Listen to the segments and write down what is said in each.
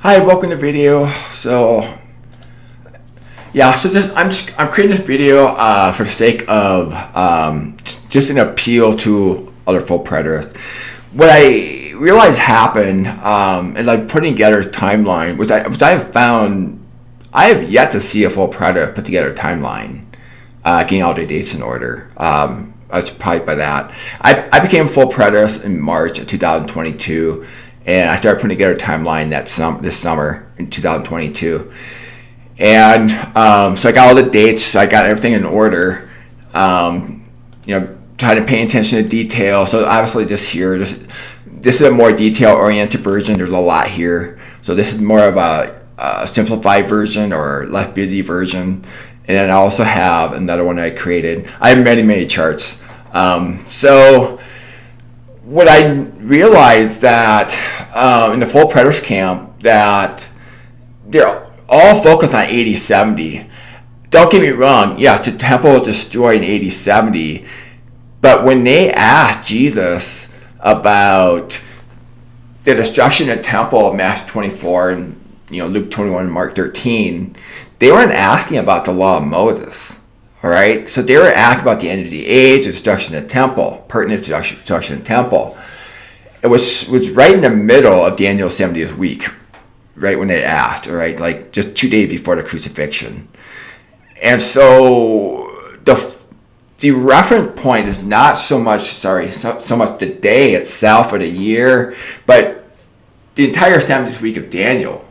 Hi, welcome to the video. So yeah, so I'm creating this video for the sake of just an appeal to other full preterists. What I realized happened is like putting together a timeline, which I have found I have yet to see a full preterist put together a timeline, getting all the dates in order. I was surprised by that. I became full preterist in March of 2022. And I started putting together a timeline this summer in 2022. And so I got all the dates. I got everything in order. Trying to pay attention to detail. So obviously this is a more detail-oriented version. There's a lot here. So this is more of a simplified version or less busy version. And then I also have another one that I created. I have many charts. So what I realized that in the full preterist camp that they're all focused on 80-70. Don't get me wrong, yes, the temple was destroyed in 80-70, but when they asked Jesus about the destruction of the temple of Matthew 24 and Luke 21 and Mark 13, they weren't asking about the law of Moses. All right, so they were asking about the end of the age, the destruction of the temple, pertinent destruction of the temple. It was right in the middle of Daniel's 70th week, right when they asked, all right, like just 2 days before the crucifixion. And so the reference point is not so much the day itself or the year, but the entire 70th week of Daniel.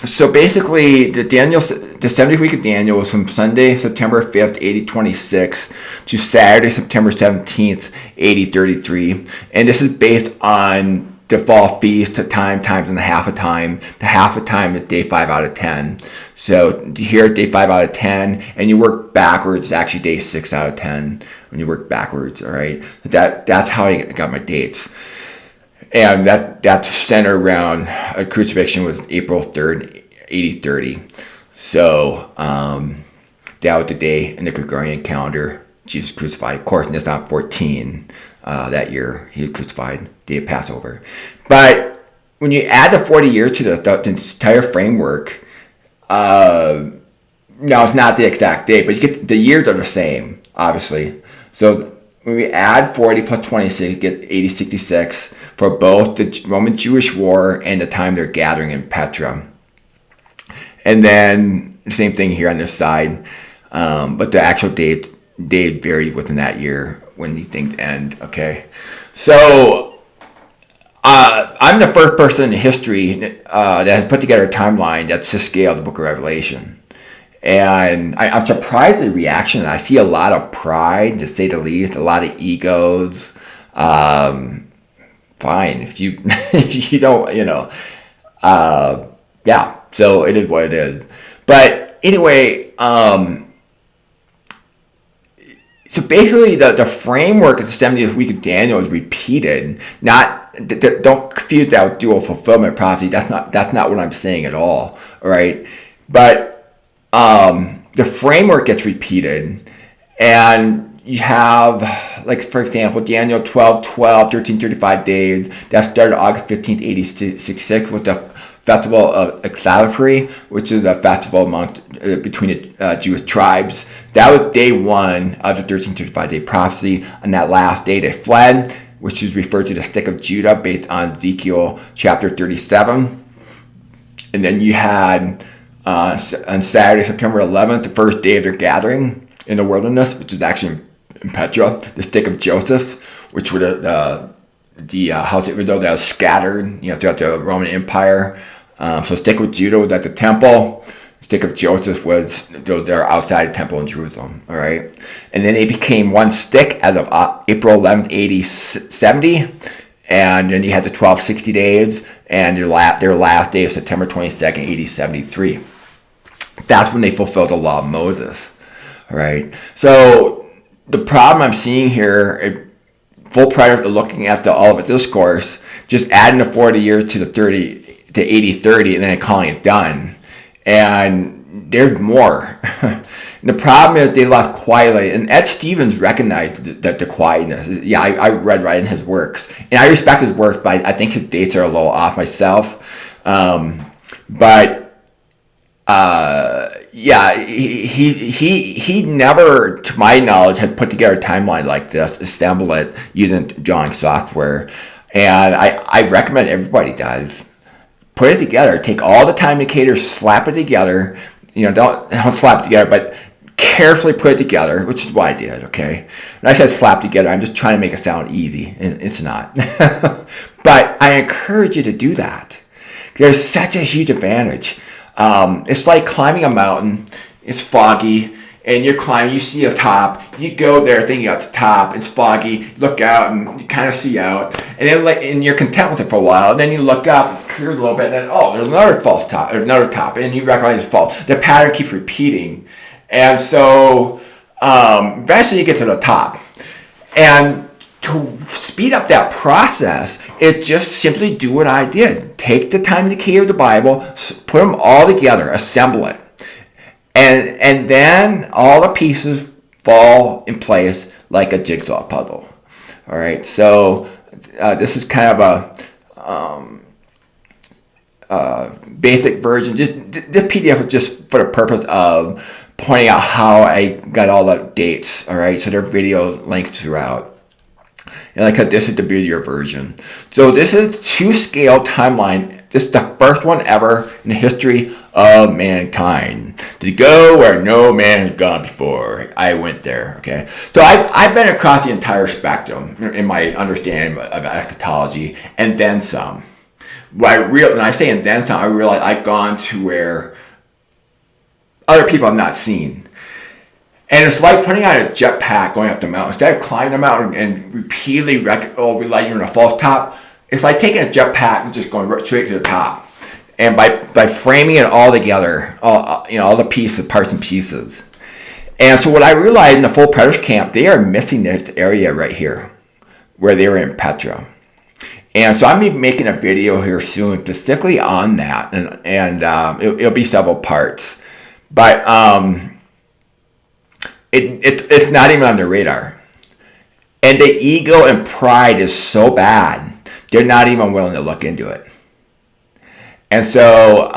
So basically, the 70th week of Daniel was from Sunday, September 5th, 8026, to Saturday, September 17th, 8033. And this is based on the fall feast, the times and the half a time. The half a time is day 5 out of 10. So here at day 5 out of 10, and you work backwards, it's actually day 6 out of 10 when you work backwards, all right? That's how I got my dates. And that's centered around crucifixion was April 3rd, 8030. So that was the day in the Gregorian calendar Jesus crucified. Of course, it's not 14 that year. He was crucified, day of Passover. But when you add the 40 years to the entire framework, no, it's not the exact date, but you get the years are the same, obviously. So when we add 40 plus 26, you get 8066 for both the Roman-Jewish War and the time they're gathering in Petra. And then the same thing here on this side, but the actual date varied within that year when these things end. Okay, so I'm the first person in history that has put together a timeline that's to scale the Book of Revelation. And I'm surprised at the reaction. I see a lot of pride, to say the least, a lot of egos. Fine, if you if you don't, yeah. So it is what it is. But anyway, so basically the framework of the 70th week of Daniel is repeated. Don't confuse that with dual fulfillment prophecy. That's not what I'm saying at all. All right, but the framework gets repeated, and you have, like, for example, Daniel 12:12, 1335 days. That started August 15th, 8066 with the festival of Exalipri, which is a festival between the Jewish tribes. That was day 1 of the 1335-day prophecy. On that last day, they fled, which is referred to the stick of Judah based on Ezekiel chapter 37. And then you had on Saturday, September 11th, the first day of their gathering in the wilderness, which is actually in Petra, the stick of Joseph, which were the house of Israel that was scattered, throughout the Roman Empire. So stick of Judah was at the temple. Stick of Joseph was they're outside the temple in Jerusalem. All right, and then they became one stick as of April 11th, 8070. And then you had the 1260 days, and their last day of September 22nd, 8073. That's when they fulfilled the law of Moses. All right. So the problem I'm seeing here, full preterists are looking at the Olivet Discourse, just adding the 40 years to the 8030, and then calling it done. And there's more. And the problem is they left quietly, and Ed Stevens recognized the quietness. Yeah, I read right in his works, and I respect his works, but I think his dates are a little off myself. But yeah, he never, to my knowledge, had put together a timeline like this, assemble it using drawing software, and I recommend everybody does. Put it together. Take all the time indicators, slap it together. Don't slap it together, but carefully put it together, which is what I did, okay? When I said slap together, I'm just trying to make it sound easy. It's not. But I encourage you to do that. There's such a huge advantage. It's like climbing a mountain. It's foggy, and you're climbing. You see a top. You go there thinking at the top. It's foggy. You look out, and you kind of see out. And then, and you're content with it for a while. And then you look up, it clears a little bit, and then, oh, there's another false top, or another top, and you recognize it's false. The pattern keeps repeating. And so eventually you get to the top. And to speed up that process, it's just simply do what I did. Take the time indicator of the Bible, put them all together, assemble it. And then all the pieces fall in place like a jigsaw puzzle. All right, so this is kind of a basic version. This PDF is just for the purpose of pointing out how I got all the dates. All right, so there are video links throughout. And like this is the busier version. So this is 2-scale timeline. This is the first one ever in the history of mankind. To go where no man has gone before. I went there, okay? So I've been across the entire spectrum in my understanding of eschatology, and then some. When I say and then some, I realize I've gone to where other people have not seen. And it's like putting on a jetpack going up the mountain. Instead of climbing the mountain and repeatedly relying on a false top, it's like taking a jetpack and just going right straight to the top. And by framing it all together, all the pieces, parts and pieces. And so what I realized in the full preterist camp, they are missing this area right here, where they were in Petra. And so I'm going to be making a video here soon specifically on that, and it'll be several parts. But it's not even on their radar. And the ego and pride is so bad, they're not even willing to look into it. And so,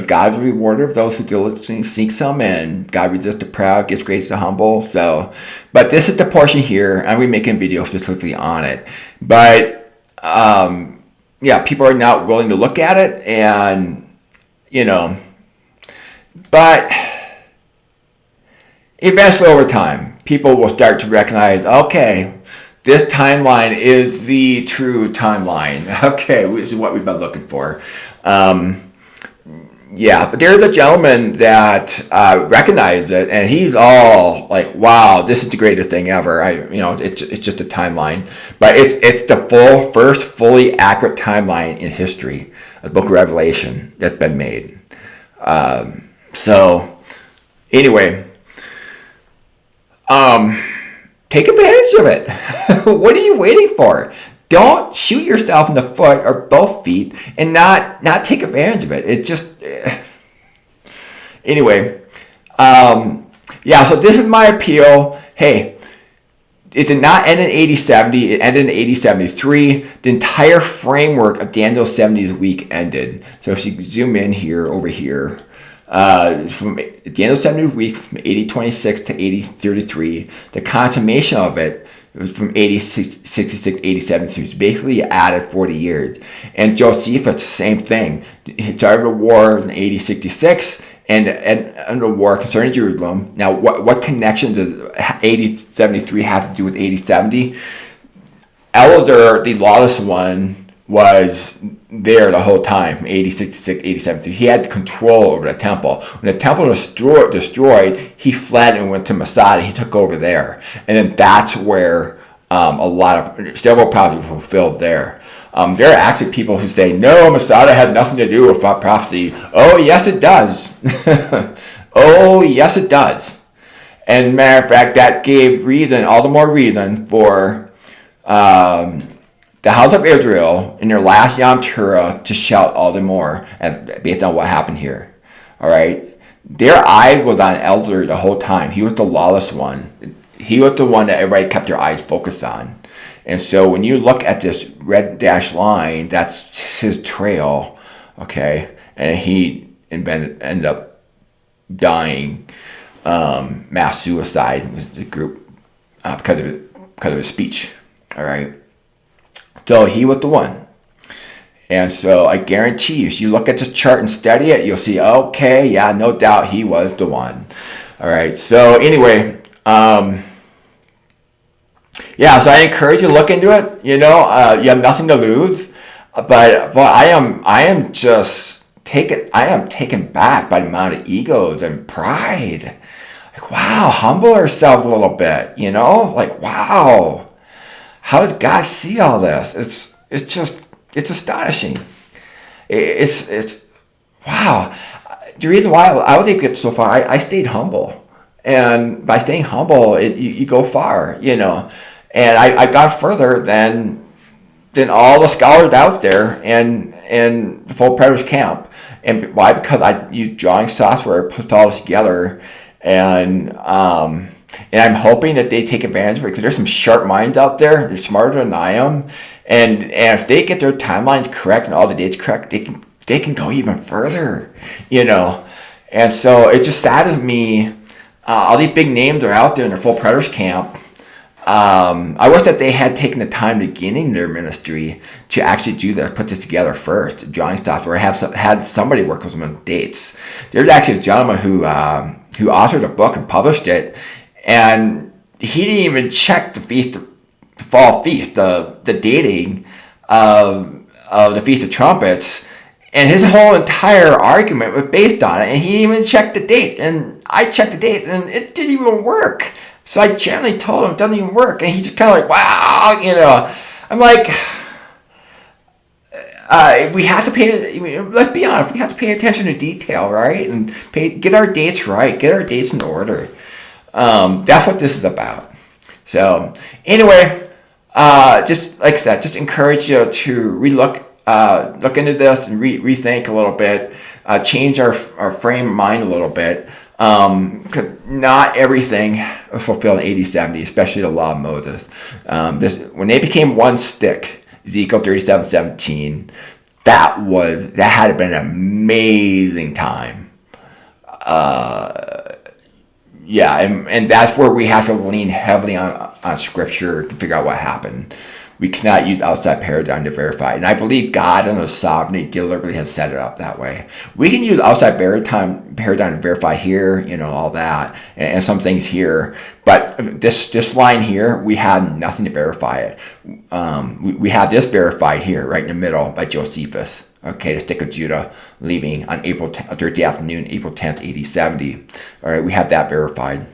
God's a rewarder of those who diligently seek Him, and God resists the proud, gives grace to the humble. So, but this is the portion here. I'm going to be making a video specifically on it. But, people are not willing to look at it, and, but eventually over time, people will start to recognize, okay, this timeline is the true timeline. Okay, this is what we've been looking for. But there's a gentleman that recognized it, and he's all like, "Wow, this is the greatest thing ever." It's just a timeline, but it's the first fully accurate timeline in history, the Book of Revelation that's been made. So, anyway. Take advantage of it. What are you waiting for? Don't shoot yourself in the foot or both feet and not take advantage of it. It's just anyway. So this is my appeal. Hey, it did not end in 8070. It ended in 8073. The entire framework of Daniel's 70th week ended. So if you zoom in here, over here. From Daniel's 70th week, from 8026 to 8033, the consummation of it was from 8066 to 8073. So basically, you added 40 years. And Josephus, same thing. He started a war in 8066 and under war concerning Jerusalem. Now, what connection does 8073 have to do with 8070? Eleazar, the lawless one, was there the whole time, 8066, 87. So he had control over the temple. When the temple was destroyed, he fled and went to Masada. He took over there. And then that's where several prophecies were fulfilled there. There are actually people who say, no, Masada had nothing to do with prophecy. Oh, yes, it does. Oh, yes, it does. And matter of fact, that gave all the more reason for the house of Israel in their last Yom Teruah to shout all the more based on what happened here. All right. their eyes was on Elder the whole time. He was the lawless one. He was the one that everybody kept their eyes focused on. And so when you look at this red dashed line, that's his trail, okay? And he ended up dying, mass suicide with the group because of his speech, all right? So he was the one. And so I guarantee you, if you look at this chart and study it, you'll see, okay, yeah, no doubt he was the one. All right, so anyway, yeah, so I encourage you to look into it. You have nothing to lose, but I am taken back by the amount of egos and pride. Like, wow, humble ourselves a little bit. Like, wow, how does God see all this? It's astonishing. It's wow. The reason why I was able to get so far, I stayed humble, and by staying humble, you go far. And I got further than all the scholars out there in the full predators camp. And why? Because I use drawing software, put all this together, and I'm hoping that they take advantage of it, because there's some sharp minds out there. They're smarter than I am, and if they get their timelines correct and all the dates correct, they can go even further. And so it just saddens me. All these big names are out there in their full predators camp. I wish that they had taken the time beginning their ministry to actually do this, put this together first, drawing software, had somebody work with them on dates. There's actually a gentleman who authored a book and published it, and he didn't even check the fall feast, the dating of the Feast of Trumpets, and his whole entire argument was based on it, and he didn't even check the date, and I checked the date, and it didn't even work. So I gently told him it doesn't even work, and he just kind of like, wow, I'm like, we have to pay. Let's be honest, we have to pay attention to detail, right? And get our dates right, get our dates in order. That's what this is about. So anyway, just like I said, just encourage you to look into this and rethink a little bit, change our frame of mind a little bit. Because not everything was fulfilled in 80-70, especially the law of Moses. When they became one stick, Ezekiel 37:17, that had to been an amazing time. Yeah, and that's where we have to lean heavily on Scripture to figure out what happened. We cannot use outside paradigm to verify it. And I believe God in His sovereignty deliberately has set it up that way. We can use outside paradigm to verify here, all that, and some things here. But this line here, we have nothing to verify it. We have this verified here, right in the middle, by Josephus. Okay, the stick of Judah leaving on Thursday afternoon, April 10th, 80-70. All right, we have that verified.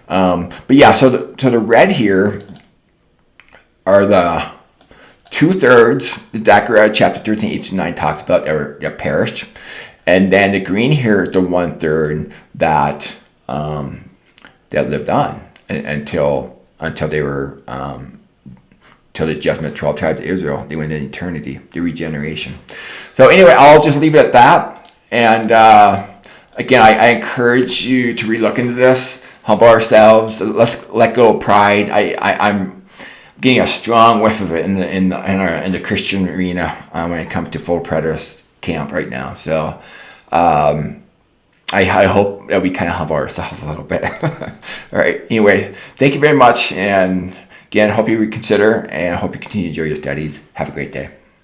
But yeah, so the red here are the 2/3, the Zechariah chapter 13, 8-9 talks about that perished. And then the green here is the 1/3 that lived on until they were, till the judgment of 12 tribes of Israel. They went into eternity, the regeneration. So anyway, I'll just leave it at that. And again, I encourage you to relook into this, humble ourselves, let's let go of pride. I'm getting a strong whiff of it in the Christian arena when it comes to full preterist camp right now. So I hope that we kind of humble ourselves a little bit. All right. Anyway, thank you very much, and again, hope you reconsider, and I hope you continue to enjoy your studies. Have a great day.